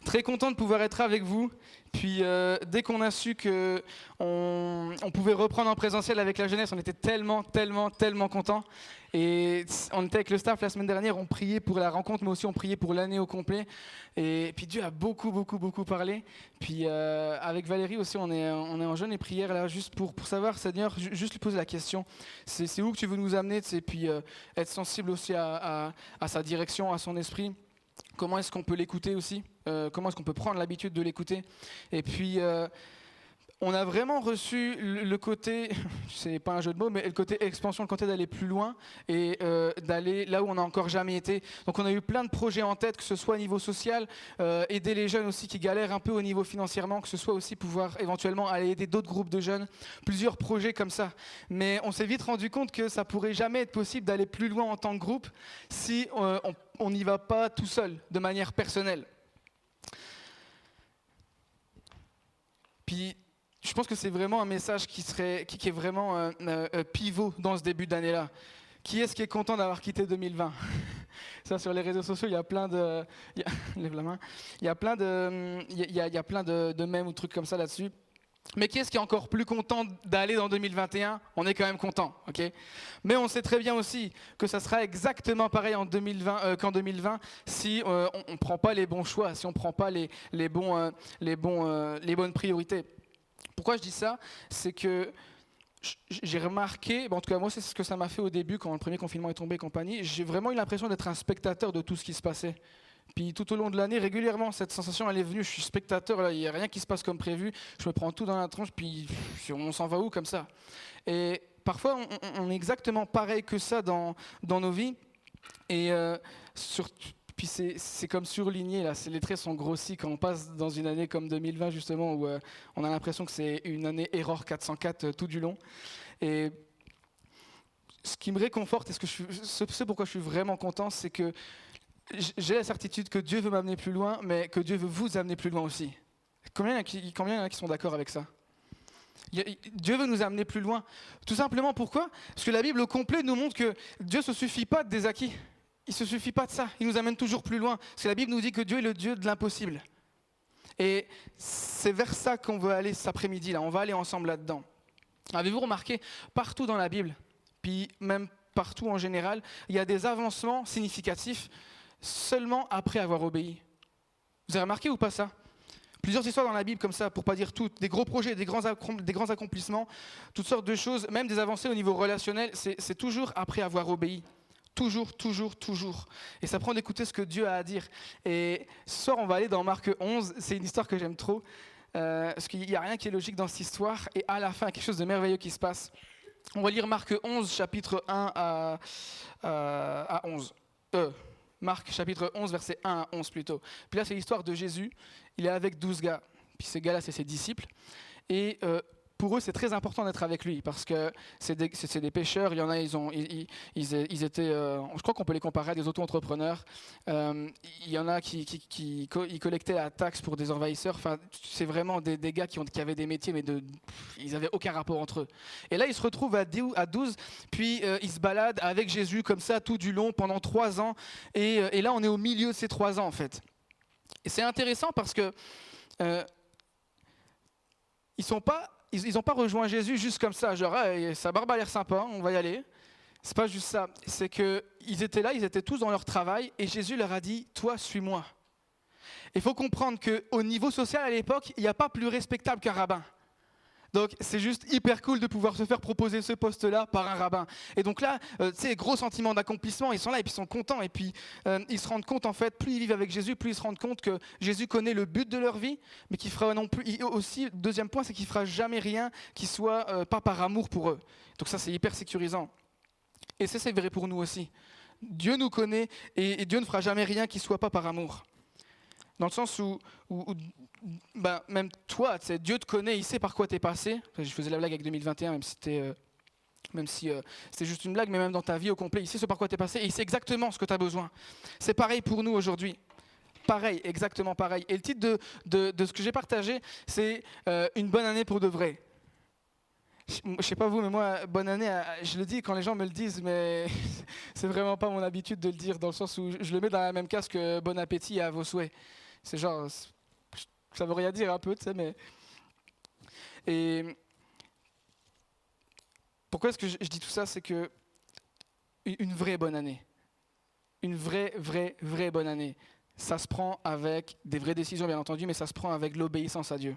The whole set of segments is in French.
Très content de pouvoir être avec vous. Puis dès qu'on a su que on pouvait reprendre en présentiel avec la jeunesse, on était tellement contents. Et on était avec le staff la semaine dernière, on priait pour la rencontre, mais aussi on priait pour l'année au complet. Et puis Dieu a beaucoup parlé. Puis avec Valérie aussi, on est en jeûne et prière là, juste pour savoir, Seigneur, juste lui poser la question. C'est où que tu veux nous amener, tu sais, puis être sensible aussi à sa direction, à son esprit. Comment est-ce qu'on peut l'écouter aussi? Comment est-ce qu'on peut prendre l'habitude de l'écouter? Et puis, on a vraiment reçu le côté, c'est pas un jeu de mots, mais le côté expansion, le côté d'aller plus loin et d'aller là où on n'a encore jamais été. Donc on a eu plein de projets en tête, que ce soit au niveau social, aider les jeunes aussi qui galèrent un peu au niveau financièrement, que ce soit aussi pouvoir éventuellement aller aider d'autres groupes de jeunes, plusieurs projets comme ça. Mais on s'est vite rendu compte que ça pourrait jamais être possible d'aller plus loin en tant que groupe si on n'y va pas tout seul, de manière personnelle. Puis, je pense que c'est vraiment un message qui est vraiment pivot dans ce début d'année-là. Qui est-ce qui est content d'avoir quitté 2020? Ça, sur les réseaux sociaux, il y a plein de... lève la main. Il y a plein de mèmes ou trucs comme ça là-dessus. Mais qui est-ce qui est encore plus content d'aller dans 2021? On est quand même content, ok? Mais on sait très bien aussi que ça sera exactement pareil en 2020 qu'en 2020 si on ne prend pas les bons choix, si on ne prend pas les bonnes priorités. Pourquoi je dis ça? C'est que j'ai remarqué, en tout cas moi c'est ce que ça m'a fait au début quand le premier confinement est tombé et compagnie, j'ai vraiment eu l'impression d'être un spectateur de tout ce qui se passait. Puis tout au long de l'année, régulièrement, cette sensation, elle est venue. Je suis spectateur, là, il n'y a rien qui se passe comme prévu. Je me prends tout dans la tronche, puis on s'en va où comme ça? Et parfois, on est exactement pareil que ça dans nos vies. Et puis c'est comme surligné, là, les traits sont grossis quand on passe dans une année comme 2020, justement, où on a l'impression que c'est une année Error 404 tout du long. Et ce qui me réconforte, et ce pourquoi je suis vraiment content, c'est que j'ai la certitude que Dieu veut m'amener plus loin, mais que Dieu veut vous amener plus loin aussi. Combien il y en a qui sont d'accord avec ça? Dieu veut nous amener plus loin. Tout simplement pourquoi? Parce que la Bible au complet nous montre que Dieu ne se suffit pas des acquis. Il ne se suffit pas de ça. Il nous amène toujours plus loin. Parce que la Bible nous dit que Dieu est le Dieu de l'impossible. Et c'est vers ça qu'on veut aller cet après-midi. Là. On va aller ensemble là-dedans. Avez-vous remarqué, partout dans la Bible, puis même partout en général, il y a des avancements significatifs seulement après avoir obéi. Vous avez remarqué ou pas ça? Plusieurs histoires dans la Bible comme ça, pour pas dire toutes, des gros projets, des grands accomplissements, toutes sortes de choses, même des avancées au niveau relationnel, c'est toujours après avoir obéi. Toujours. Et ça prend d'écouter ce que Dieu a à dire. Et ce soir, on va aller dans Marc 11, c'est une histoire que j'aime trop, parce qu'il n'y a rien qui est logique dans cette histoire, et à la fin, il y a quelque chose de merveilleux qui se passe. On va lire Marc 11, chapitre 1 à 11. Marc chapitre 11, verset 1 à 11 plutôt. Puis là, c'est l'histoire de Jésus. Il est avec 12 gars. Puis ces gars-là, c'est ses disciples. Et pour eux, c'est très important d'être avec lui parce que c'est des pêcheurs. Il y en a, ils étaient, je crois qu'on peut les comparer à des auto-entrepreneurs. Il y en a qui collectaient la taxe pour des envahisseurs. Enfin, c'est vraiment des gars qui avaient des métiers, mais ils n'avaient aucun rapport entre eux. Et là, ils se retrouvent à 12, puis ils se baladent avec Jésus comme ça tout du long pendant 3 ans. Et là, on est au milieu de ces 3 ans en fait. Et c'est intéressant parce que ils n'ont pas rejoint Jésus juste comme ça, genre sa barbe a l'air sympa, on va y aller. C'est pas juste ça, c'est qu'ils étaient là, ils étaient tous dans leur travail et Jésus leur a dit « Toi, suis-moi ». Il faut comprendre qu'au niveau social à l'époque, il n'y a pas plus respectable qu'un rabbin. Donc c'est juste hyper cool de pouvoir se faire proposer ce poste-là par un rabbin. Et donc là, tu sais, gros sentiment d'accomplissement, ils sont là et puis ils sont contents. Et puis ils se rendent compte, en fait, plus ils vivent avec Jésus, plus ils se rendent compte que Jésus connaît le but de leur vie, mais qu'il fera non plus, aussi, deuxième point, c'est qu'il fera jamais rien qui soit pas par amour pour eux. Donc ça, c'est hyper sécurisant. Et ça, c'est vrai pour nous aussi. Dieu nous connaît et Dieu ne fera jamais rien qui soit pas par amour. Dans le sens où même toi, Dieu te connaît, il sait par quoi tu es passé. Enfin, je faisais la blague avec 2021, même si c'est juste une blague, mais même dans ta vie au complet, il sait ce par quoi tu es passé et il sait exactement ce que tu as besoin. C'est pareil pour nous aujourd'hui. Pareil, exactement pareil. Et le titre de ce que j'ai partagé, c'est une bonne année pour de vrai. Je sais pas vous, mais moi, bonne année, je le dis quand les gens me le disent, mais c'est vraiment pas mon habitude de le dire, dans le sens où je le mets dans la même case que bon appétit à vos souhaits. C'est genre, ça veut rien dire un peu, tu sais, mais... Et pourquoi est-ce que je dis tout ça? C'est que une vraie bonne année, une vraie bonne année, ça se prend avec des vraies décisions, bien entendu, mais ça se prend avec l'obéissance à Dieu.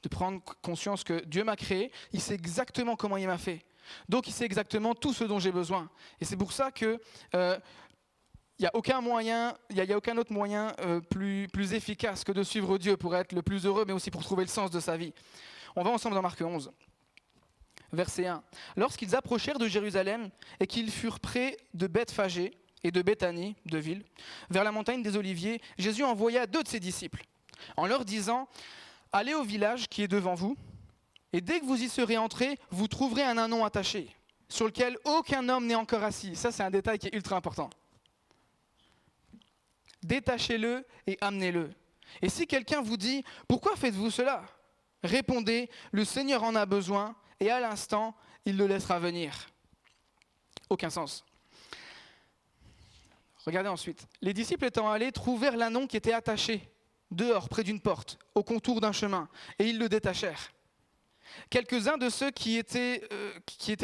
De prendre conscience que Dieu m'a créé, il sait exactement comment il m'a fait. Donc il sait exactement tout ce dont j'ai besoin. Et c'est pour ça que il n'y a aucun moyen, il y a aucun autre moyen plus efficace que de suivre Dieu pour être le plus heureux, mais aussi pour trouver le sens de sa vie. On va ensemble dans Marc 11, verset 1. Lorsqu'ils approchèrent de Jérusalem et qu'ils furent près de Bethphagée et de Béthanie, deux villes, vers la montagne des Oliviers, Jésus envoya 2 de ses disciples, en leur disant « Allez au village qui est devant vous, et dès que vous y serez entrés, vous trouverez un ânon attaché, sur lequel aucun homme n'est encore assis. » Ça, c'est un détail qui est ultra important. « Détachez-le et amenez-le. Et si quelqu'un vous dit « Pourquoi faites-vous cela ?» Répondez « Le Seigneur en a besoin, et à l'instant, il le laissera venir. » Aucun sens. Regardez ensuite. Les disciples étant allés trouvèrent l'ânon qui était attaché, dehors, près d'une porte, au contour d'un chemin, et ils le détachèrent. Quelques-uns de ceux qui étaient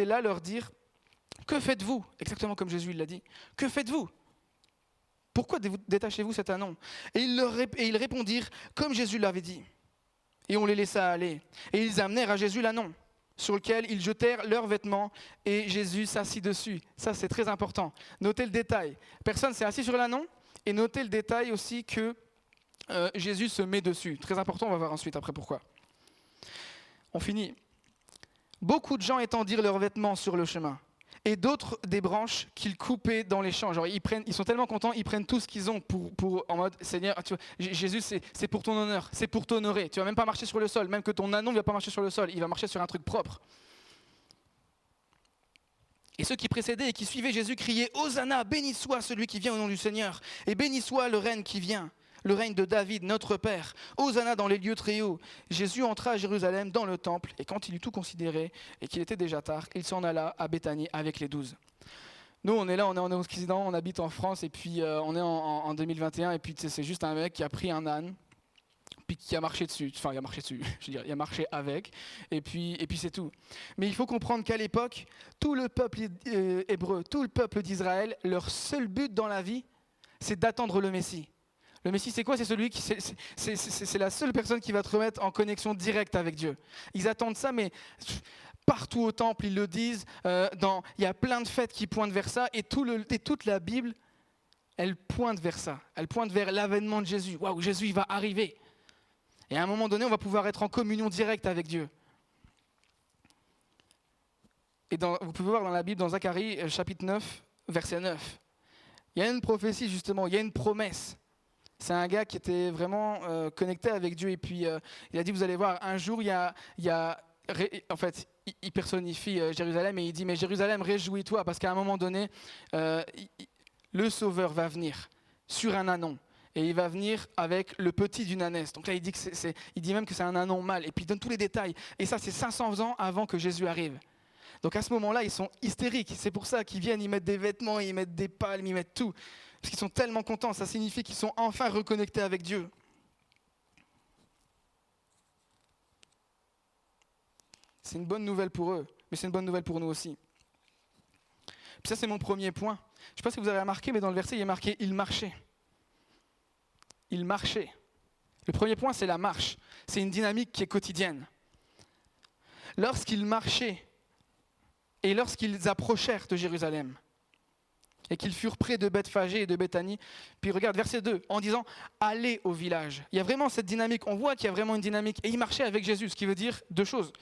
là leur dirent « Que faites-vous » Exactement comme Jésus l'a dit. « Que faites-vous ? Pourquoi détachez-vous cet ânon » Et ils répondirent comme Jésus l'avait dit. Et on les laissa aller. Et ils amenèrent à Jésus l'ânon, sur lequel ils jetèrent leurs vêtements, et Jésus s'assit dessus. Ça, c'est très important. Notez le détail. Personne s'est assis sur l'ânon, et notez le détail aussi que Jésus se met dessus. Très important, on va voir ensuite après pourquoi. On finit. Beaucoup de gens étendirent leurs vêtements sur le chemin, et d'autres des branches qu'ils coupaient dans les champs. Genre, ils sont tellement contents, ils prennent tout ce qu'ils ont en mode Seigneur, tu vois, Jésus, c'est pour ton honneur, c'est pour t'honorer. Tu vas même pas marcher sur le sol, même que ton ânon ne va pas marcher sur le sol, il va marcher sur un truc propre. Et ceux qui précédaient et qui suivaient Jésus criaient « Hosanna, béni soit celui qui vient au nom du Seigneur, et béni soit le règne qui vient, le règne de David, notre Père. Hosanna dans les lieux très hauts. » Jésus entra à Jérusalem dans le temple, et quand il eut tout considéré, et qu'il était déjà tard, il s'en alla à Béthanie avec les 12. Nous, on est là, on est en Occident, on habite en France, et puis on est en 2021, et puis c'est juste un mec qui a pris un âne, puis qui a marché dessus, enfin il a marché dessus, je veux dire, il a marché avec, et puis c'est tout. Mais il faut comprendre qu'à l'époque, tout le peuple hébreu, tout le peuple d'Israël, leur seul but dans la vie, c'est d'attendre le Messie. Le Messie, c'est quoi? C'est celui qui, c'est la seule personne qui va te remettre en connexion directe avec Dieu. Ils attendent ça, mais partout au temple, ils le disent. Il y a plein de fêtes qui pointent vers ça, et toute la Bible, elle pointe vers ça. Elle pointe vers l'avènement de Jésus. Waouh, Jésus, il va arriver. Et à un moment donné, on va pouvoir être en communion directe avec Dieu. Et vous pouvez voir dans la Bible, dans Zacharie, chapitre 9, verset 9. Il y a une prophétie, justement, il y a une promesse. C'est un gars qui était vraiment connecté avec Dieu. Et puis, il a dit, vous allez voir, un jour, en fait, il personnifie Jérusalem et il dit, mais Jérusalem, réjouis-toi, parce qu'à un moment donné, le Sauveur va venir sur un ânon. Et il va venir avec le petit d'une ânesse. Donc là, il dit même que c'est un ânon mâle. Et puis, il donne tous les détails. Et ça, c'est 500 ans avant que Jésus arrive. Donc à ce moment-là, ils sont hystériques. C'est pour ça qu'ils viennent, ils mettent des vêtements, ils mettent des palmes, ils mettent tout. Parce qu'ils sont tellement contents, ça signifie qu'ils sont enfin reconnectés avec Dieu. C'est une bonne nouvelle pour eux, mais c'est une bonne nouvelle pour nous aussi. Puis ça, c'est mon premier point. Je ne sais pas si vous avez remarqué, mais dans le verset, il est marqué « il marchait ». Il marchait. Le premier point, c'est la marche. C'est une dynamique qui est quotidienne. Lorsqu'ils marchaient et lorsqu'ils approchèrent de Jérusalem, et qu'ils furent près de Bethphagée et de Béthanie. Puis regarde, verset 2, en disant « Allez au village ». Il y a vraiment cette dynamique, on voit qu'il y a vraiment une dynamique. Et ils marchaient avec Jésus, ce qui veut dire 2 choses.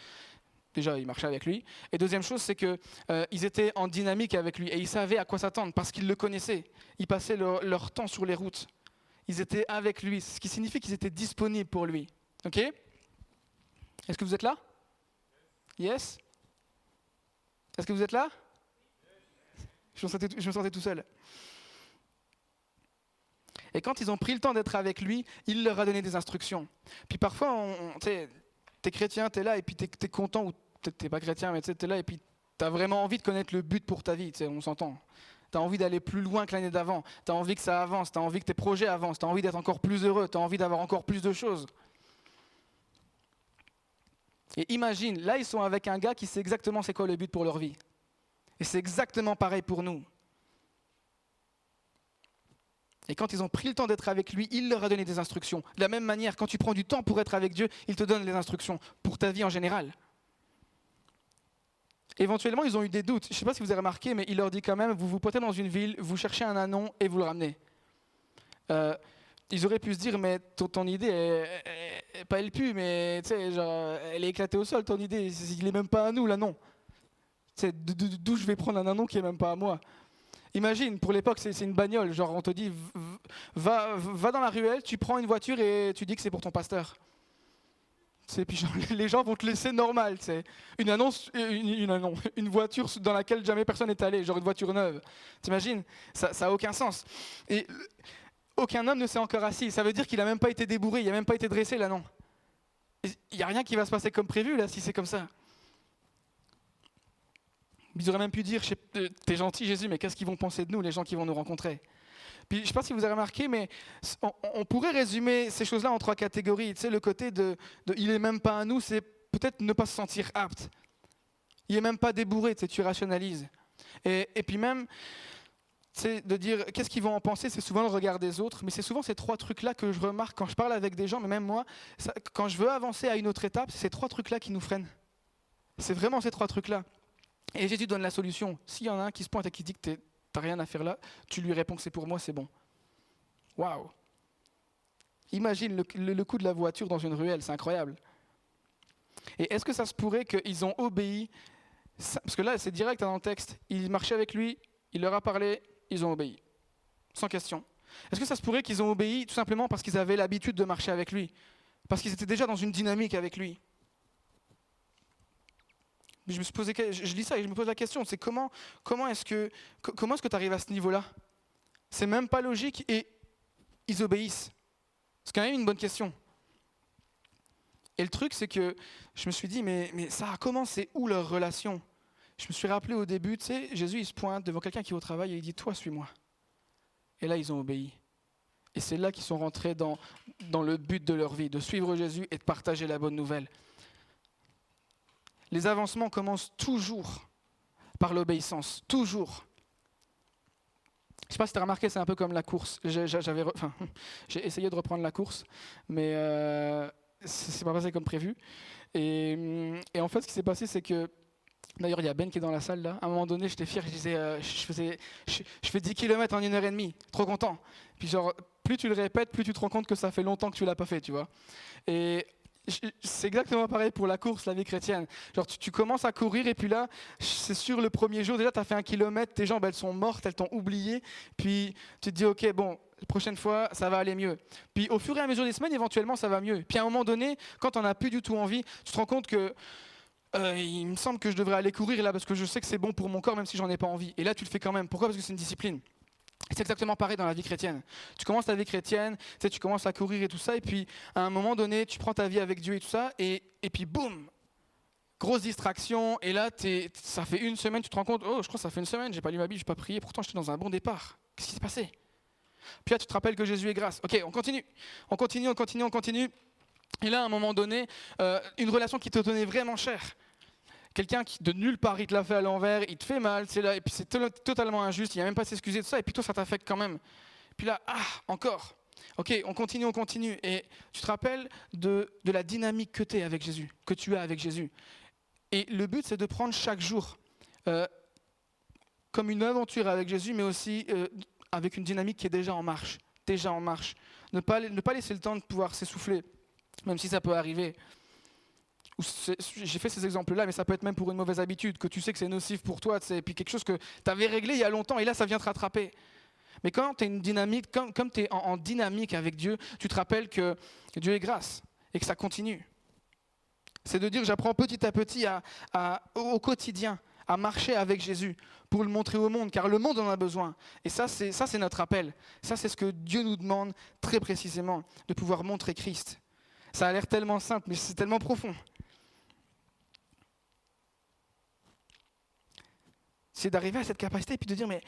Déjà, ils marchaient avec lui. Et deuxième chose, c'est qu'ils étaient en dynamique avec lui. Et ils savaient à quoi s'attendre, parce qu'ils le connaissaient. Ils passaient leur temps sur les routes. Ils étaient avec lui, ce qui signifie qu'ils étaient disponibles pour lui. Ok? Est-ce que vous êtes là? Yes? Est-ce que vous êtes là? Je me sentais tout seul. Et quand ils ont pris le temps d'être avec lui, il leur a donné des instructions. Puis parfois, t'es chrétien, t'es là et puis t'es content, ou t'es pas chrétien, mais t'es là et puis t'as vraiment envie de connaître le but pour ta vie, on s'entend. Tu as envie d'aller plus loin que l'année d'avant. Tu as envie que ça avance. Tu as envie que tes projets avancent. Tu as envie d'être encore plus heureux. Tu as envie d'avoir encore plus de choses. Et imagine, là, ils sont avec un gars qui sait exactement c'est quoi le but pour leur vie. Et c'est exactement pareil pour nous. Et quand ils ont pris le temps d'être avec lui, il leur a donné des instructions. De la même manière, quand tu prends du temps pour être avec Dieu, il te donne les instructions pour ta vie en général. Éventuellement, ils ont eu des doutes. Je ne sais pas si vous avez remarqué, mais il leur dit quand même, vous vous potez dans une ville, vous cherchez un anon et vous le ramenez. Ils auraient pu se dire, mais ton idée, pas elle pue, mais genre, elle est éclatée au sol, ton idée. Il n'est même pas à nous, l'anon. D'où je vais prendre un anon qui n'est même pas à moi. Imagine, pour l'époque, c'est une bagnole. Genre, on te dit, va dans la ruelle, tu prends une voiture et tu dis que c'est pour ton pasteur. Puis genre, les gens vont te laisser normal. Une voiture dans laquelle jamais personne n'est allé, genre une voiture neuve. T'imagines? Ça n'a aucun sens. Et aucun homme ne s'est encore assis. Ça veut dire qu'il n'a même pas été débourré, il n'a même pas été dressé là, non. Il n'y a rien qui va se passer comme prévu là, si c'est comme ça. Ils auraient même pu dire, t'es gentil Jésus, mais qu'est-ce qu'ils vont penser de nous, les gens qui vont nous rencontrer? Puis je ne sais pas si vous avez remarqué, mais on pourrait résumer ces choses-là en 3 catégories. Tu sais, le côté de il n'est même pas à nous, c'est peut-être ne pas se sentir apte. Il n'est même pas débourré, tu rationalises. Et puis même, de dire qu'est-ce qu'ils vont en penser, c'est souvent le regard des autres, mais c'est souvent ces 3 trucs-là que je remarque quand je parle avec des gens, mais même moi, quand je veux avancer à une autre étape, c'est ces 3 trucs-là qui nous freinent. C'est vraiment ces 3 trucs-là. Et Jésus donne la solution. S'il y en a un qui se pointe et qui dit que t'as rien à faire là, tu lui réponds que c'est pour moi, c'est bon. Waouh! Imagine le coup de la voiture dans une ruelle, c'est incroyable. Et est-ce que ça se pourrait qu'ils ont obéi? Parce que là, c'est direct dans le texte. Ils marchaient avec lui, il leur a parlé, ils ont obéi. Sans question. Est-ce que ça se pourrait qu'ils ont obéi tout simplement parce qu'ils avaient l'habitude de marcher avec lui? Parce qu'ils étaient déjà dans une dynamique avec lui? Je lis ça et je me pose la question, c'est comment est-ce que tu arrives à ce niveau-là? C'est même pas logique et ils obéissent. C'est quand même une bonne question. Et le truc, c'est que je me suis dit, mais ça a commencé où leur relation? Je me suis rappelé au début, tu sais, Jésus il se pointe devant quelqu'un qui est au travail et il dit, toi suis-moi. Et là ils ont obéi. Et c'est là qu'ils sont rentrés dans le but de leur vie, de suivre Jésus et de partager la bonne nouvelle. Les avancements commencent toujours par l'obéissance, toujours. Je ne sais pas si tu as remarqué, c'est un peu comme la course. J'ai essayé de reprendre la course, mais c'est pas passé comme prévu. Et en fait, ce qui s'est passé, c'est que, d'ailleurs, il y a Ben qui est dans la salle là. À un moment donné, j'étais fier, je disais, je fais 10 km en 1h30, trop content. Puis genre, plus tu le répètes, plus tu te rends compte que ça fait longtemps que tu l'as pas fait, tu vois. Et c'est exactement pareil pour la course, la vie chrétienne. Genre tu commences à courir et puis là, c'est sûr, le premier jour, déjà tu as fait 1 kilomètre, tes jambes elles sont mortes, elles t'ont oublié. Puis tu te dis ok, bon, la prochaine fois ça va aller mieux. Puis au fur et à mesure des semaines, éventuellement ça va mieux. Puis à un moment donné, quand on n'a plus du tout envie, tu te rends compte que il me semble que je devrais aller courir là parce que je sais que c'est bon pour mon corps même si j'en ai pas envie. Et là tu le fais quand même. Pourquoi? Parce que c'est une discipline. C'est exactement pareil dans la vie chrétienne. Tu commences ta vie chrétienne, tu commences à courir et tout ça, et puis à un moment donné, tu prends ta vie avec Dieu et tout ça, et puis boum, grosse distraction, et là, ça fait 1 semaine, tu te rends compte, oh, je crois que ça fait 1 semaine, j'ai pas lu ma Bible, j'ai pas prié, pourtant j'étais dans un bon départ. Qu'est-ce qui s'est passé? Puis là, tu te rappelles que Jésus est grâce. Ok, on continue. Et là, à un moment donné, une relation qui te tenait vraiment cher. Quelqu'un qui, de nulle part, il te l'a fait à l'envers, il te fait mal, c'est là, et puis c'est totalement injuste, il n'a même pas s'excuser de ça, et puis toi, ça t'affecte quand même. Puis là, encore. Ok, on continue. Et tu te rappelles de la dynamique que tu as avec Jésus. Et le but, c'est de prendre chaque jour comme une aventure avec Jésus, mais aussi avec une dynamique qui est déjà en marche. Ne pas laisser le temps de pouvoir s'essouffler, même si ça peut arriver. J'ai fait ces exemples-là, mais ça peut être même pour une mauvaise habitude, que tu sais que c'est nocif pour toi, et puis quelque chose que tu avais réglé il y a longtemps, et là ça vient te rattraper. Mais quand tu es une dynamique, comme tu es en dynamique avec Dieu, tu te rappelles que Dieu est grâce, et que ça continue. C'est de dire j'apprends petit à petit au quotidien, à marcher avec Jésus, pour le montrer au monde, car le monde en a besoin. Et ça c'est notre appel. Ça c'est ce que Dieu nous demande très précisément, de pouvoir montrer Christ. Ça a l'air tellement simple, mais c'est tellement profond. C'est d'arriver à cette capacité et puis de dire, mais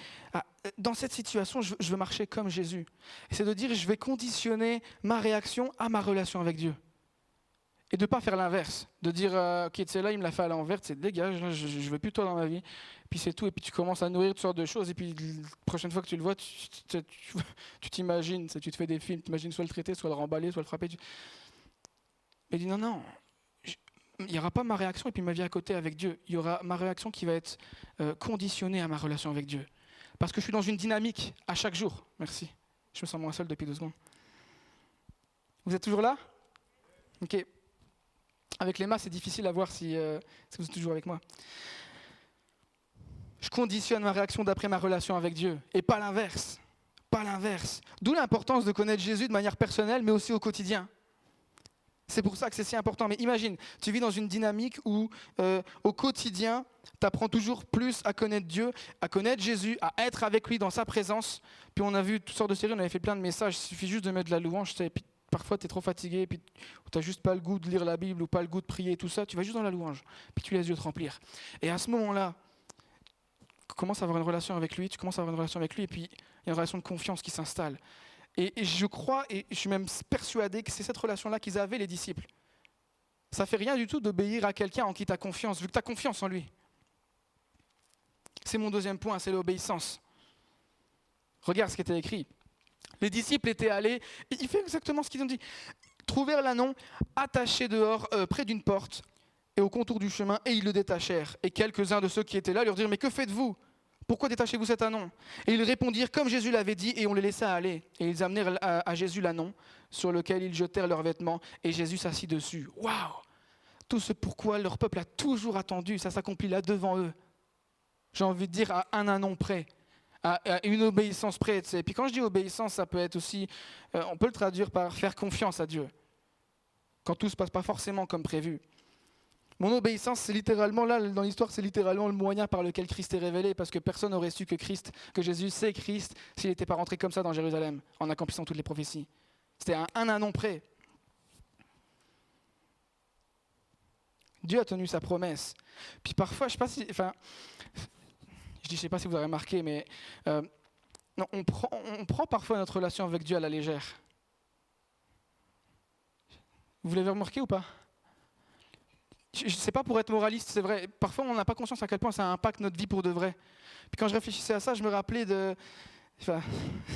dans cette situation, je veux marcher comme Jésus. Et c'est de dire, je vais conditionner ma réaction à ma relation avec Dieu. Et de ne pas faire l'inverse, de dire, ok, tu sais, là, il me l'a fait à l'envers, c'est dégage, là, je ne veux plus toi dans ma vie. Puis c'est tout, et puis tu commences à nourrir toutes sortes de choses, et puis la prochaine fois que tu le vois, tu t'imagines, tu te fais des films, tu imagines soit le traiter, soit le remballer, soit le frapper. Mais dis non, il n'y aura pas ma réaction et puis ma vie à côté avec Dieu. Il y aura ma réaction qui va être conditionnée à ma relation avec Dieu. Parce que je suis dans une dynamique à chaque jour. Merci. Je me sens moins seul depuis 2 secondes. Vous êtes toujours là? Ok. Avec les mains, c'est difficile à voir si vous êtes toujours avec moi. Je conditionne ma réaction d'après ma relation avec Dieu et pas l'inverse. Pas l'inverse. D'où l'importance de connaître Jésus de manière personnelle, mais aussi au quotidien. C'est pour ça que c'est si important. Mais imagine, tu vis dans une dynamique où au quotidien, tu apprends toujours plus à connaître Dieu, à connaître Jésus, à être avec lui dans sa présence. Puis on a vu toutes sortes de séries, on avait fait plein de messages, il suffit juste de mettre de la louange. Et puis parfois tu es trop fatigué, puis tu n'as juste pas le goût de lire la Bible ou pas le goût de prier et tout ça. Tu vas juste dans la louange, puis tu laisses Dieu te remplir. Et à ce moment-là, tu commences à avoir une relation avec lui, et puis il y a une relation de confiance qui s'installe. Et je crois, et je suis même persuadé que c'est cette relation-là qu'ils avaient, les disciples. Ça ne fait rien du tout d'obéir à quelqu'un en qui tu as confiance, vu que tu as confiance en lui. C'est mon deuxième point, c'est l'obéissance. Regarde ce qui était écrit. Les disciples étaient allés, et ils font exactement ce qu'ils ont dit. Trouvèrent l'ânon attaché dehors, près d'une porte, et au contour du chemin, et ils le détachèrent. Et quelques-uns de ceux qui étaient là leur dirent, mais que faites-vous ? Pourquoi détachez-vous cet ânon ? Et ils répondirent comme Jésus l'avait dit, et on les laissa aller. Et ils amenèrent à Jésus l'ânon, sur lequel ils jetèrent leurs vêtements, et Jésus s'assit dessus. Waouh ! Tout ce pourquoi leur peuple a toujours attendu, ça s'accomplit là devant eux. J'ai envie de dire à un ânon près, à une obéissance près. Et puis quand je dis obéissance, ça peut être aussi, on peut le traduire par faire confiance à Dieu. Quand tout ne se passe pas forcément comme prévu. Mon obéissance, c'est littéralement, là, dans l'histoire, c'est littéralement le moyen par lequel Christ est révélé, parce que personne n'aurait su que Jésus, c'est Christ, s'il n'était pas rentré comme ça dans Jérusalem, en accomplissant toutes les prophéties. C'était un ânon près. Dieu a tenu sa promesse. Puis parfois, je sais pas si vous avez remarqué, mais on prend parfois notre relation avec Dieu à la légère. Vous l'avez remarqué ou pas ? Je ne sais pas pour être moraliste, c'est vrai. Parfois, on n'a pas conscience à quel point ça impacte notre vie pour de vrai. Puis quand je réfléchissais à ça, je me rappelais de... Enfin,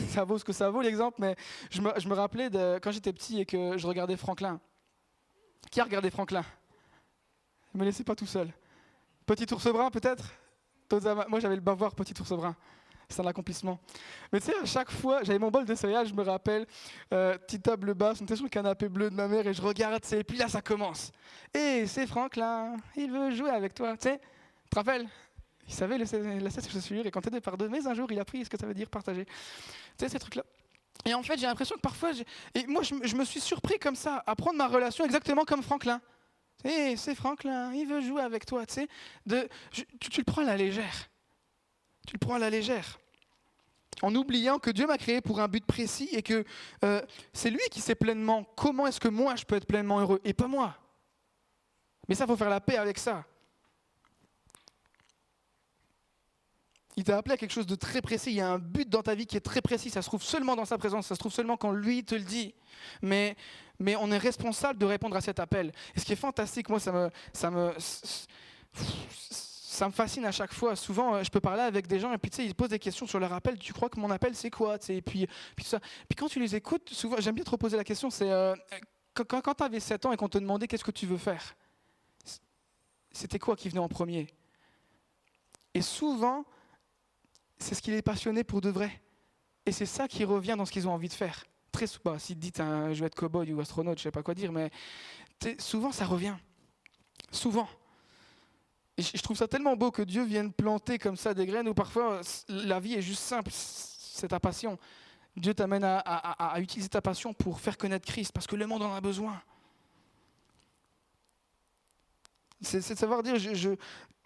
ça vaut ce que ça vaut l'exemple, mais je me rappelais de quand j'étais petit et que je regardais Franklin. Qui a regardé Franklin ? Ne me laissez pas tout seul. Petit ours brun, peut-être ? Moi, j'avais le bavoir Petit ours brun. C'est un accomplissement. Mais tu sais, à chaque fois, j'avais mon bol de céréales, je me rappelle, petite table basse, on était sur le canapé bleu de ma mère et je regarde, et puis là, ça commence. Et c'est Franklin, il veut jouer avec toi. Tu sais, tu te rappelles ? Il savait laisser ses chaussures et quand t'es par deux, mais un jour, il a appris ce que ça veut dire partager. Tu sais, ces trucs-là. Et en fait, j'ai l'impression que parfois, et moi, je me suis surpris comme ça, à prendre ma relation exactement comme Franklin. Et c'est Franklin, il veut jouer avec toi. Tu sais, tu le prends à la légère. Tu le prends à la légère. En oubliant que Dieu m'a créé pour un but précis et que c'est lui qui sait pleinement comment est-ce que moi je peux être pleinement heureux et pas moi. Mais ça, il faut faire la paix avec ça. Il t'a appelé à quelque chose de très précis. Il y a un but dans ta vie qui est très précis. Ça se trouve seulement dans sa présence. Ça se trouve seulement quand lui te le dit. Mais on est responsable de répondre à cet appel. Et ce qui est fantastique, moi, ça me fascine à chaque fois. Souvent, je peux parler avec des gens et puis tu sais, ils posent des questions sur leur appel. Tu crois que mon appel, c'est quoi ? Et puis tout ça. Puis quand tu les écoutes, souvent, j'aime bien te reposer la question. C'est quand tu avais 7 ans et qu'on te demandait qu'est-ce que tu veux faire, c'était quoi qui venait en premier ? Et souvent, c'est ce qui les passionnait pour de vrai. Et c'est ça qui revient dans ce qu'ils ont envie de faire. Très souvent, si tu dis je veux être cow-boy ou astronaute, je ne sais pas quoi dire, mais souvent ça revient. Souvent. Et je trouve ça tellement beau que Dieu vienne planter comme ça des graines où parfois la vie est juste simple, c'est ta passion. Dieu t'amène à utiliser ta passion pour faire connaître Christ parce que le monde en a besoin. C'est de savoir dire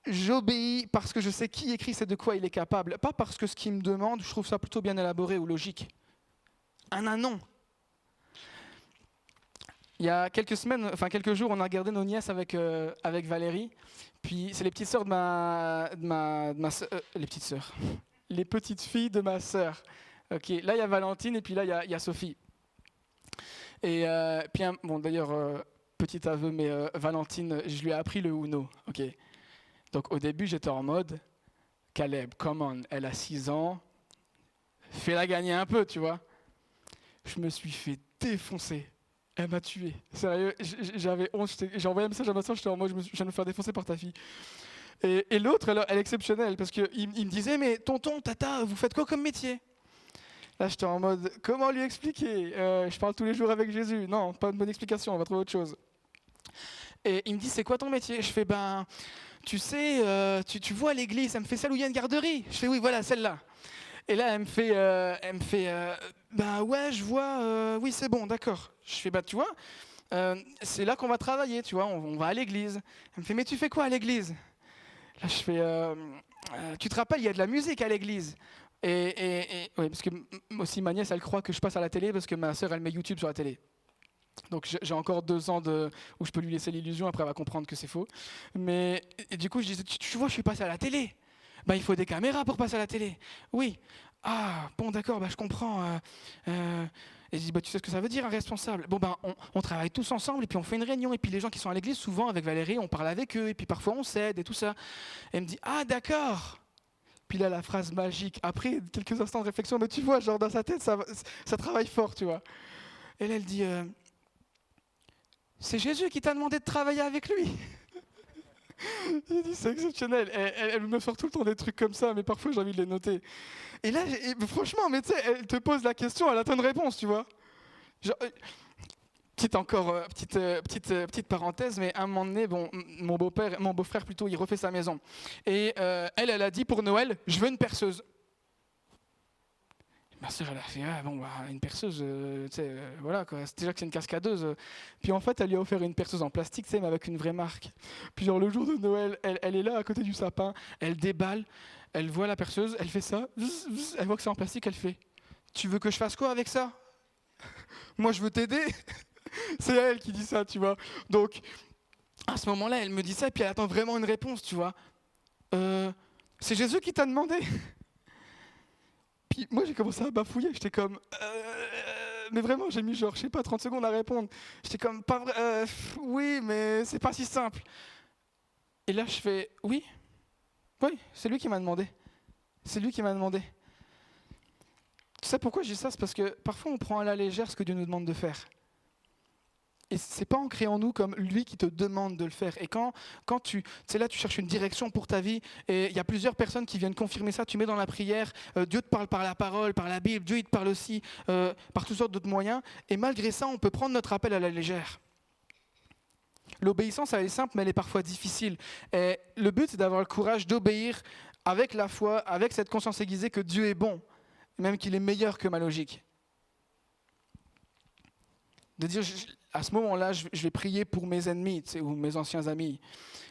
j'obéis parce que je sais qui est Christ et de quoi il est capable. Pas parce que ce qu'il me demande, je trouve ça plutôt bien élaboré ou logique. Un ânon. Il y a quelques jours, on a regardé nos nièces avec Valérie. Puis c'est les petites sœurs les petites sœurs, les petites filles de ma sœur. Ok, là il y a Valentine et puis là il y a Sophie. Et puis bon d'ailleurs petit aveu, mais Valentine, je lui ai appris le Uno. Ok. Donc au début j'étais en mode Caleb, come on, elle a 6 ans, fais-la gagner un peu, tu vois. Je me suis fait défoncer. Elle m'a tué. Sérieux, j'avais honte. J'ai envoyé un message à ma soeur, j'étais en mode, je viens de me faire défoncer par ta fille. Et l'autre, elle est exceptionnelle, parce qu'il me disait, mais tonton, tata, vous faites quoi comme métier? Là, j'étais en mode, comment lui expliquer? Je parle tous les jours avec Jésus. Non, pas une bonne explication, on va trouver autre chose. Et il me dit, c'est quoi ton métier? Je fais, ben, tu sais, tu vois à l'église, ça me fait celle où il y a une garderie. Je fais, oui, voilà, celle-là. Et là, elle me fait, bah ouais, je vois, oui, c'est bon, d'accord. Je fais, bah tu vois, c'est là qu'on va travailler, tu vois, on va à l'église. Elle me fait, mais tu fais quoi à l'église? Là, je fais, tu te rappelles, il y a de la musique à l'église. Et oui, parce que aussi ma nièce, elle croit que je passe à la télé parce que ma sœur, elle met YouTube sur la télé. Donc j'ai encore 2 ans où je peux lui laisser l'illusion, après elle va comprendre que c'est faux. Mais et du coup, je disais, tu vois, je suis passé à la télé. Bah, il faut des caméras pour passer à la télé. Oui. Ah, bon, d'accord, bah, je comprends. Et je dis, bah, tu sais ce que ça veut dire, un responsable? Bon, ben, on travaille tous ensemble, et puis on fait une réunion, et puis les gens qui sont à l'église, souvent, avec Valérie, on parle avec eux, et puis parfois on s'aide, et tout ça. Et elle me dit, ah, d'accord. Puis là, la phrase magique, après quelques instants de réflexion, mais tu vois, genre dans sa tête, ça travaille fort, tu vois. Et là, elle dit, c'est Jésus qui t'a demandé de travailler avec lui. J'ai dit, c'est exceptionnel. Elle me sort tout le temps des trucs comme ça, mais parfois j'ai envie de les noter. Et là, franchement, mais tu sais, elle te pose la question, elle attend une réponse, tu vois. Genre, petite parenthèse, mais à un moment donné, bon, mon beau-frère plutôt, il refait sa maison. Et elle a dit pour Noël, je veux une perceuse. Ma sœur, elle a fait, ah, bon, bah, une perceuse, tu sais, voilà, quoi. C'est déjà que c'est une cascadeuse. Puis en fait, elle lui a offert une perceuse en plastique, tu sais, mais avec une vraie marque. Puis genre, le jour de Noël, elle est là, à côté du sapin, elle déballe, elle voit la perceuse, elle fait ça, elle voit que c'est en plastique, elle fait, tu veux que je fasse quoi avec ça? Moi, je veux t'aider. C'est elle qui dit ça, tu vois. Donc, à ce moment-là, elle me dit ça, puis elle attend vraiment une réponse, tu vois. C'est Jésus qui t'a demandé. Puis moi, j'ai commencé à bafouiller. J'étais comme, mais vraiment, j'ai mis genre, je sais pas, 30 secondes à répondre. J'étais comme, pas vrai, oui, mais c'est pas si simple. Et là, je fais, oui, c'est lui qui m'a demandé. C'est lui qui m'a demandé. Tu sais pourquoi je dis ça? C'est parce que parfois, on prend à la légère ce que Dieu nous demande de faire. Et c'est pas ancré en nous comme lui qui te demande de le faire. Et quand tu sais là, tu cherches une direction pour ta vie, et il y a plusieurs personnes qui viennent confirmer ça, tu mets dans la prière, Dieu te parle par la parole, par la Bible, Dieu il te parle aussi par toutes sortes d'autres moyens, et malgré ça, on peut prendre notre appel à la légère. L'obéissance, elle est simple, mais elle est parfois difficile. Et le but, c'est d'avoir le courage d'obéir avec la foi, avec cette conscience aiguisée que Dieu est bon, même qu'il est meilleur que ma logique. De dire, à ce moment-là, je vais prier pour mes ennemis, tu sais, ou mes anciens amis.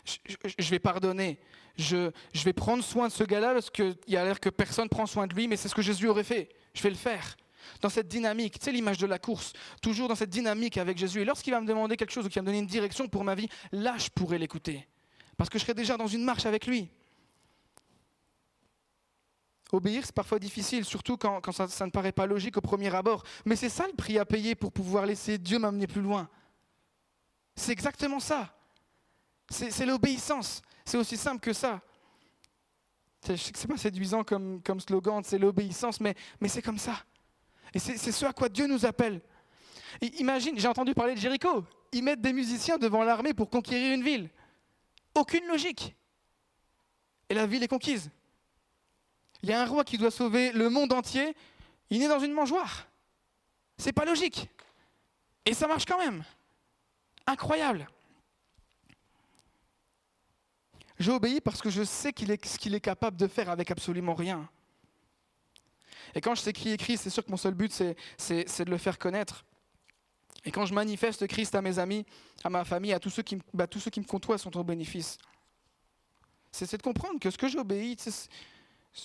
Je vais pardonner. Je vais prendre soin de ce gars-là parce qu'il a l'air que personne ne prend soin de lui, mais c'est ce que Jésus aurait fait. Je vais le faire. Dans cette dynamique, tu sais l'image de la course, toujours dans cette dynamique avec Jésus. Et lorsqu'il va me demander quelque chose ou qu'il va me donner une direction pour ma vie, là, je pourrai l'écouter. Parce que je serai déjà dans une marche avec lui. Obéir, c'est parfois difficile, surtout quand ça ne paraît pas logique au premier abord. Mais c'est ça le prix à payer pour pouvoir laisser Dieu m'amener plus loin. C'est exactement ça. C'est l'obéissance. C'est aussi simple que ça. Je sais que ce n'est pas séduisant comme slogan, c'est l'obéissance, mais c'est comme ça. Et c'est ce à quoi Dieu nous appelle. Et imagine, j'ai entendu parler de Jéricho. Ils mettent des musiciens devant l'armée pour conquérir une ville. Aucune logique. Et la ville est conquise. Il y a un roi qui doit sauver le monde entier, il est dans une mangeoire. C'est pas logique. Et ça marche quand même. Incroyable. J'obéis parce que je sais ce qu'il est capable de faire avec absolument rien. Et quand je sais crier Christ, c'est sûr que mon seul but, c'est de le faire connaître. Et quand je manifeste Christ à mes amis, à ma famille, à tous ceux qui me côtoient sont au bénéfice. C'est de comprendre que ce que j'obéis,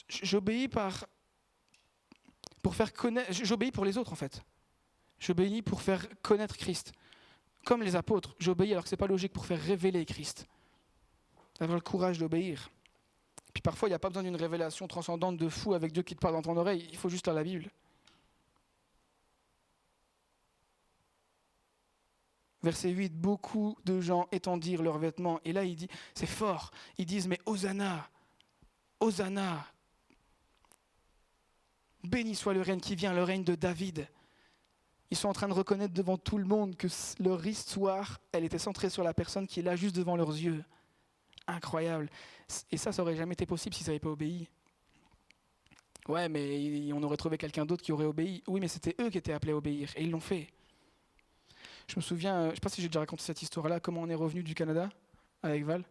j'obéis pour faire connaître, j'obéis pour les autres en fait. J'obéis pour faire connaître Christ. Comme les apôtres, j'obéis alors que ce n'est pas logique pour faire révéler Christ. Avoir le courage d'obéir. Puis parfois, il n'y a pas besoin d'une révélation transcendante de fou avec Dieu qui te parle dans ton oreille. Il faut juste lire la Bible. Verset 8, beaucoup de gens étendirent leurs vêtements. Et là, il dit, c'est fort. Ils disent, mais Hosanna, Hosanna. Béni soit le règne qui vient, le règne de David. Ils sont en train de reconnaître devant tout le monde que leur histoire, elle était centrée sur la personne qui est là juste devant leurs yeux. Incroyable. Et ça n'aurait jamais été possible s'ils n'avaient pas obéi. Ouais, mais on aurait trouvé quelqu'un d'autre qui aurait obéi. Oui, mais c'était eux qui étaient appelés à obéir, et ils l'ont fait. Je me souviens, je ne sais pas si j'ai déjà raconté cette histoire-là, comment on est revenu du Canada avec Val.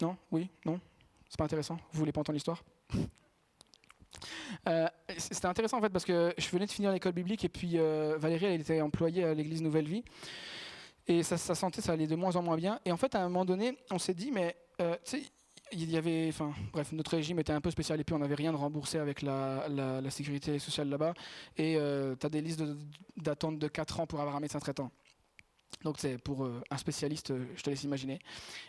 Non? Oui? Non? C'est pas intéressant? Vous voulez pas entendre l'histoire? C'était intéressant en fait parce que je venais de finir l'école biblique et puis Valérie elle était employée à l'église Nouvelle Vie et sa santé ça allait de moins en moins bien et en fait à un moment donné on s'est dit mais tu sais il y avait, enfin bref notre régime était un peu spécial et puis on n'avait rien de remboursé avec la sécurité sociale là-bas et tu as des listes d'attente de 4 ans pour avoir un médecin traitant. Donc c'est pour un spécialiste, je te laisse imaginer.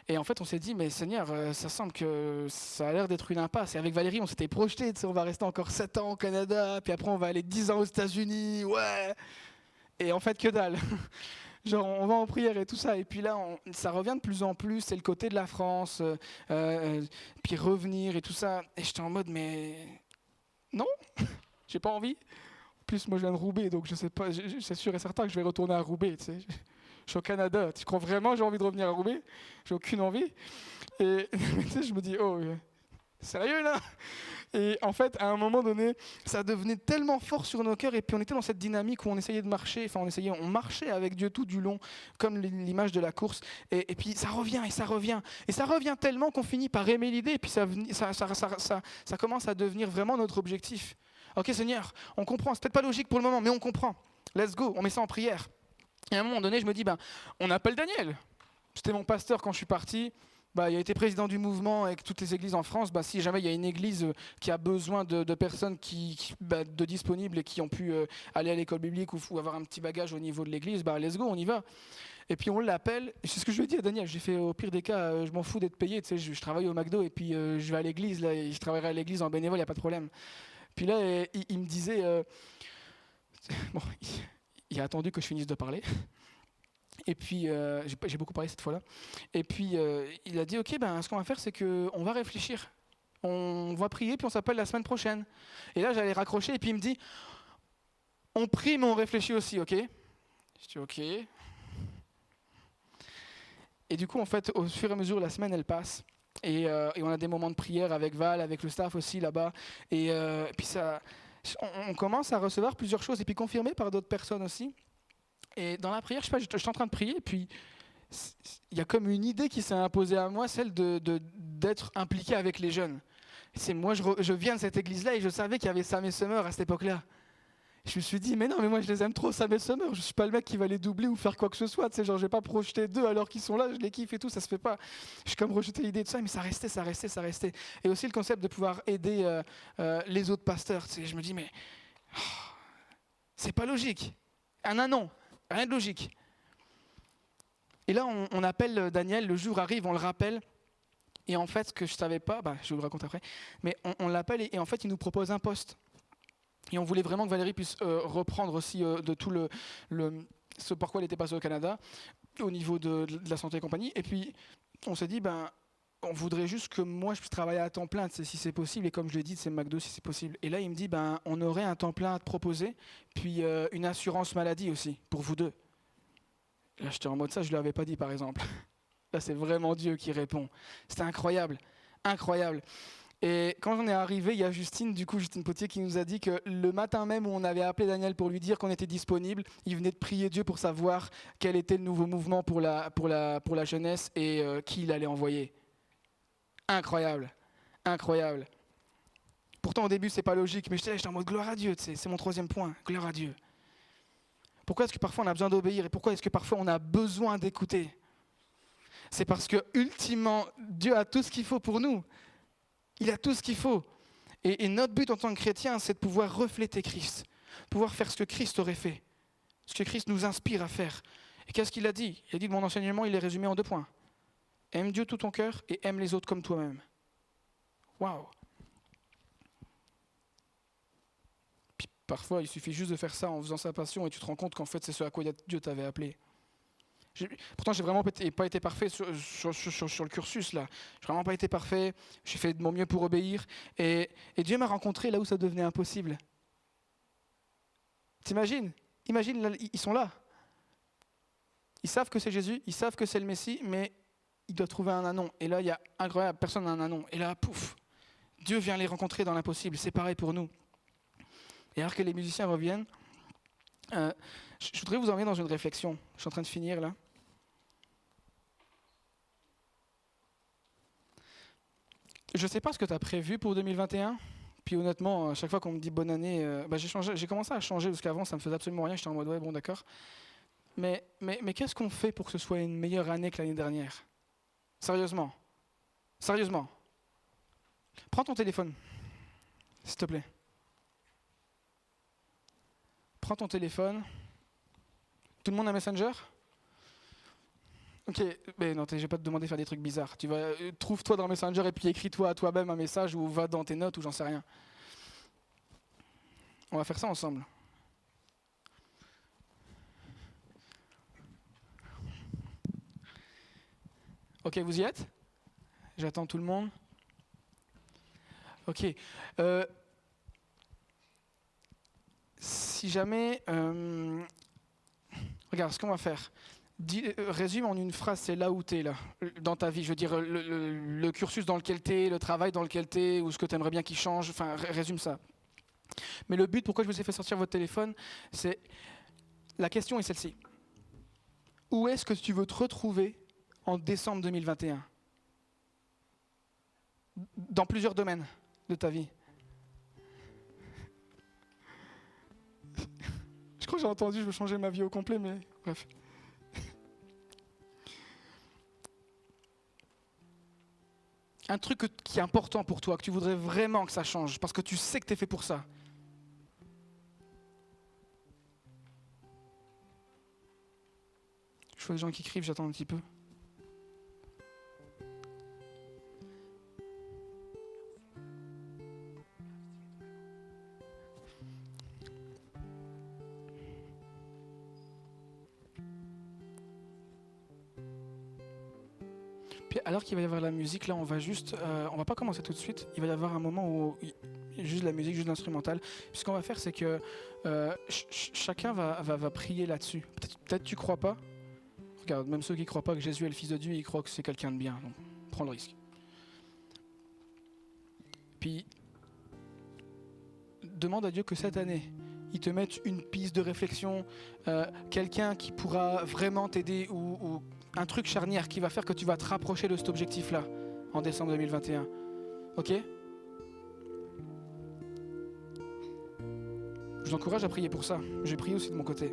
Et en fait, on s'est dit, mais Seigneur, ça semble que ça a l'air d'être une impasse. Et avec Valérie, on s'était projeté, on va rester encore 7 ans au Canada, puis après on va aller 10 ans aux États-Unis, ouais. Et en fait, que dalle. Genre, on va en prière et tout ça. Et puis là, ça revient de plus en plus, c'est le côté de la France, puis revenir et tout ça. Et j'étais en mode, mais non, j'ai pas envie. En plus, moi je viens de Roubaix, donc je sais pas, c'est sûr et certain que je vais retourner à Roubaix, tu sais. Je suis au Canada. Tu crois vraiment que j'ai envie de revenir à Roubaix? J'ai aucune envie. Et tu sais, je me dis, oh, sérieux là? Et en fait, à un moment donné, ça devenait tellement fort sur nos cœurs. Et puis on était dans cette dynamique où on essayait de marcher. Enfin, on marchait avec Dieu tout du long, comme l'image de la course. Et puis ça revient et ça revient. Et ça revient tellement qu'on finit par aimer l'idée. Et puis ça commence à devenir vraiment notre objectif. Ok Seigneur, on comprend. C'est peut-être pas logique pour le moment, mais on comprend. Let's go, on met ça en prière. Et à un moment donné, je me dis, on appelle Daniel. C'était mon pasteur quand je suis parti. Il a été président du mouvement avec toutes les églises en France. Si jamais il y a une église qui a besoin de personnes de disponibles et qui ont pu aller à l'école biblique ou avoir un petit bagage au niveau de l'église, let's go, on y va. Et puis on l'appelle. Et c'est ce que je lui ai dit à Daniel. J'ai fait, au pire des cas, je m'en fous d'être payé. Tu sais, je travaille au McDo et puis je vais à l'église. Là, et je travaillerai à l'église en bénévole, il n'y a pas de problème. Puis là, il me disait... il a attendu que je finisse de parler. Et puis, j'ai beaucoup parlé cette fois-là. Et puis, il a dit, ok, ce qu'on va faire, c'est qu'on va réfléchir. On va prier, puis on s'appelle la semaine prochaine. Et là, j'allais raccrocher, et puis il me dit, on prie, mais on réfléchit aussi, ok? Je dis, ok. Et du coup, en fait, au fur et à mesure, la semaine, elle passe. Et on a des moments de prière avec Val, avec le staff aussi, là-bas. Et puis ça... On commence à recevoir plusieurs choses et puis confirmées par d'autres personnes aussi. Et dans la prière, je suis en train de prier et puis il y a comme une idée qui s'est imposée à moi, celle d'être impliqué avec les jeunes. Moi, je viens de cette église-là et je savais qu'il y avait Sam et Summer à cette époque-là. Je me suis dit, mais non, mais moi je les aime trop, Sam et Summer. Je suis pas le mec qui va les doubler ou faire quoi que ce soit. Tu sais, genre, je vais pas projeter d'eux alors qu'ils sont là, je les kiffe et tout, ça se fait pas. Je suis comme rejeté l'idée de ça, mais ça restait. Et aussi le concept de pouvoir aider les autres pasteurs. Tu sais, je me dis, mais c'est pas logique. Non, rien de logique. Et là, on appelle Daniel, le jour arrive, on le rappelle. Et en fait, ce que je savais pas, je vous le raconte après, mais on l'appelle et en fait, il nous propose un poste. Et on voulait vraiment que Valérie puisse reprendre aussi de tout ce pourquoi elle était passée au Canada, au niveau de la santé et compagnie. Et puis, on s'est dit, on voudrait juste que moi, je puisse travailler à temps plein, si c'est possible. Et comme je l'ai dit, c'est McDo, si c'est possible. Et là, il me dit, on aurait un temps plein à te proposer, puis une assurance maladie aussi, pour vous deux. Là, j'étais en mode ça, je ne lui avais pas dit, par exemple. Là, c'est vraiment Dieu qui répond. C'était incroyable, incroyable. Et quand on est arrivé, il y a Justine Potier qui nous a dit que le matin même où on avait appelé Daniel pour lui dire qu'on était disponible, il venait de prier Dieu pour savoir quel était le nouveau mouvement pour la jeunesse et qui il allait envoyer. Incroyable, incroyable. Pourtant au début c'est pas logique, mais j'étais en mode gloire à Dieu, c'est mon troisième point, gloire à Dieu. Pourquoi est-ce que parfois on a besoin d'obéir et pourquoi est-ce que parfois on a besoin d'écouter? C'est parce que ultimement Dieu a tout ce qu'il faut pour nous. Il a tout ce qu'il faut. Et notre but en tant que chrétien, c'est de pouvoir refléter Christ, pouvoir faire ce que Christ aurait fait. Ce que Christ nous inspire à faire. Et qu'est-ce qu'il a dit? Il a dit que mon enseignement, il est résumé en 2 points. Aime Dieu tout ton cœur et aime les autres comme toi-même. Waouh! Puis parfois, il suffit juste de faire ça en faisant sa passion et tu te rends compte qu'en fait, c'est ce à quoi Dieu t'avait appelé. Pourtant, j'ai vraiment pas été parfait sur le cursus là. J'ai vraiment pas été parfait. J'ai fait de mon mieux pour obéir. Et Dieu m'a rencontré là où ça devenait impossible. T'imagines? Imagine, là, ils sont là. Ils savent que c'est Jésus, ils savent que c'est le Messie, mais ils doivent trouver un anon. Et là, il y a incroyable, personne n'a un anon. Et là, pouf, Dieu vient les rencontrer dans l'impossible. C'est pareil pour nous. Et alors que les musiciens reviennent, je voudrais vous emmener dans une réflexion. Je suis en train de finir là. Je ne sais pas ce que tu as prévu pour 2021. Puis honnêtement, à chaque fois qu'on me dit bonne année, j'ai commencé à changer parce qu'avant ça me faisait absolument rien. J'étais en mode ouais bon d'accord. Mais qu'est-ce qu'on fait pour que ce soit une meilleure année que l'année dernière? Sérieusement. Prends ton téléphone, s'il te plaît. Prends ton téléphone. Tout le monde a Messenger? Ok, mais non, je vais pas te demander de faire des trucs bizarres. Trouve-toi dans Messenger et puis écris-toi à toi-même un message ou va dans tes notes ou j'en sais rien. On va faire ça ensemble. Ok, vous y êtes? J'attends tout le monde. Ok. Si jamais... regarde, ce qu'on va faire. Résume en une phrase, c'est là où tu es, là, dans ta vie. Je veux dire, le cursus dans lequel tu es, le travail dans lequel tu es, ou ce que tu aimerais bien qu'il change. Enfin, résume ça. Mais le but, pourquoi je vous ai fait sortir votre téléphone, c'est... La question est celle-ci. Où est-ce que tu veux te retrouver en décembre 2021? Dans plusieurs domaines de ta vie. Je crois que j'ai entendu, je veux changer ma vie au complet, mais bref. Un truc qui est important pour toi, que tu voudrais vraiment que ça change, parce que tu sais que tu es fait pour ça. Je vois des gens qui écrivent, j'attends un petit peu. Puis alors qu'il va y avoir la musique, là on va pas commencer tout de suite, il va y avoir un moment où juste la musique, juste l'instrumental. Puis ce qu'on va faire, c'est que chacun va prier là-dessus. Peut-être tu crois pas. Regarde, même ceux qui croient pas que Jésus est le Fils de Dieu, ils croient que c'est quelqu'un de bien. Donc prends le risque. Puis demande à Dieu que cette année, il te mette une piste de réflexion, quelqu'un qui pourra vraiment t'aider ou un truc charnière qui va faire que tu vas te rapprocher de cet objectif-là en décembre 2021. Ok? Je vous encourage à prier pour ça. J'ai prié aussi de mon côté.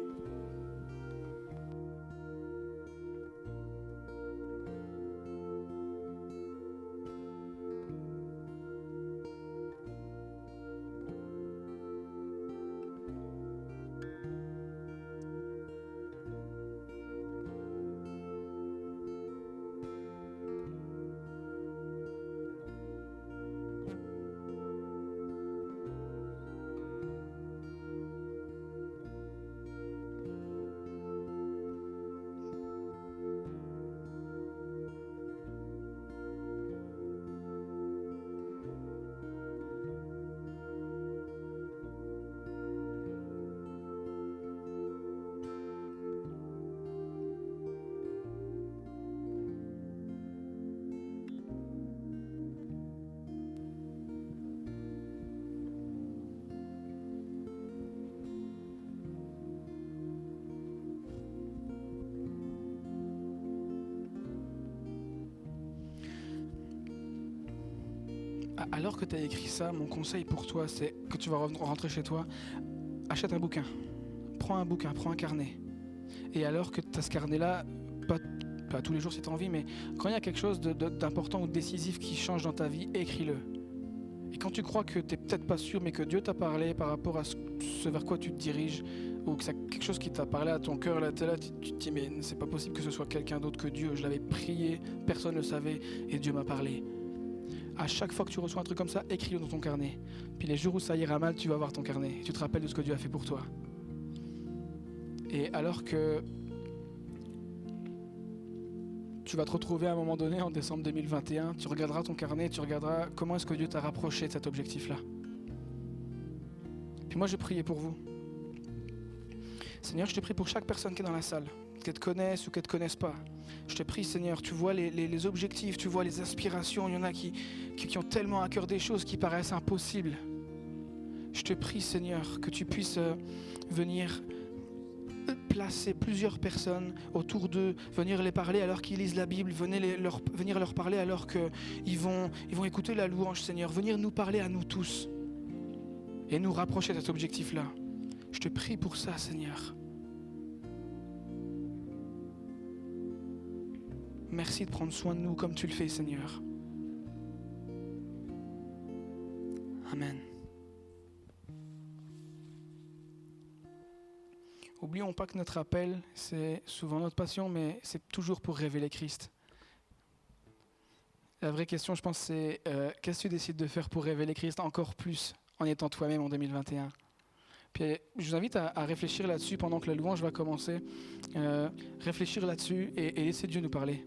Alors que tu as écrit ça, mon conseil pour toi, c'est que tu vas rentrer chez toi, achète un bouquin. Prends un bouquin, prends un carnet. Et alors que tu as ce carnet-là, pas tous les jours si tu as envie, mais quand il y a quelque chose d'important ou de décisif qui change dans ta vie, écris-le. Et quand tu crois que tu n'es peut-être pas sûr, mais que Dieu t'a parlé par rapport à ce vers quoi tu te diriges, ou que c'est quelque chose qui t'a parlé à ton cœur, là, tu te dis, mais c'est pas possible que ce soit quelqu'un d'autre que Dieu. Je l'avais prié, personne ne le savait, et Dieu m'a parlé. À chaque fois que tu reçois un truc comme ça, écris-le dans ton carnet. Puis les jours où ça ira mal, tu vas voir ton carnet. Et tu te rappelles de ce que Dieu a fait pour toi. Et alors que tu vas te retrouver à un moment donné, en décembre 2021, tu regarderas ton carnet, tu regarderas comment est-ce que Dieu t'a rapproché de cet objectif-là. Puis moi, je priais pour vous. Seigneur, je te prie pour chaque personne qui est dans la salle, qu'elle te connaisse ou qu'elle ne te connaisse pas. Je te prie, Seigneur, tu vois les objectifs, tu vois les aspirations. Il y en a qui ont tellement à cœur des choses qui paraissent impossibles. Je te prie, Seigneur, que tu puisses venir placer plusieurs personnes autour d'eux, venir les parler alors qu'ils lisent la Bible, venir leur parler alors qu'ils vont écouter la louange, Seigneur. Venir nous parler à nous tous et nous rapprocher de cet objectif-là. Je te prie pour ça, Seigneur. Merci de prendre soin de nous comme tu le fais, Seigneur. Amen. Oublions pas que notre appel, c'est souvent notre passion, mais c'est toujours pour révéler Christ. La vraie question, je pense, c'est qu'est-ce que tu décides de faire pour révéler Christ encore plus en étant toi-même en 2021 ? Puis je vous invite à réfléchir là-dessus pendant que la louange va commencer. Réfléchir là-dessus et laisser Dieu nous parler.